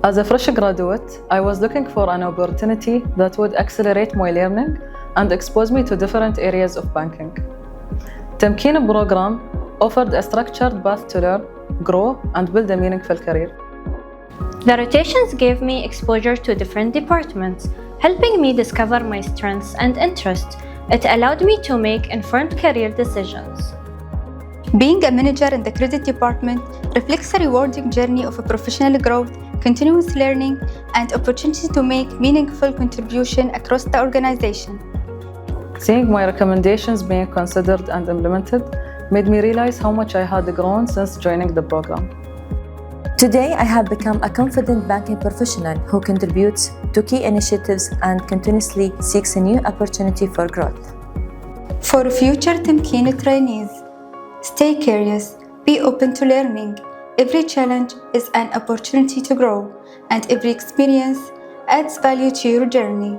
As a fresh graduate, I was looking for an opportunity that would accelerate my learning and expose me to different areas of banking. Tamkeen Program offered a structured path to learn, grow, and build a meaningful career. The rotations gave me exposure to different departments, helping me discover my strengths and interests. It allowed me to make informed career decisions. Being a manager in the credit department reflects a rewarding journey of professional growth, continuous learning, and opportunity to make meaningful contribution across the organization. Seeing my recommendations being considered and implemented made me realize how much I had grown since joining the program. Today, I have become a confident banking professional who contributes to key initiatives and continuously seeks a new opportunity for growth. For future Tamkeen trainees, stay curious, be open to learning. Every challenge is an opportunity to grow, and every experience adds value to your journey.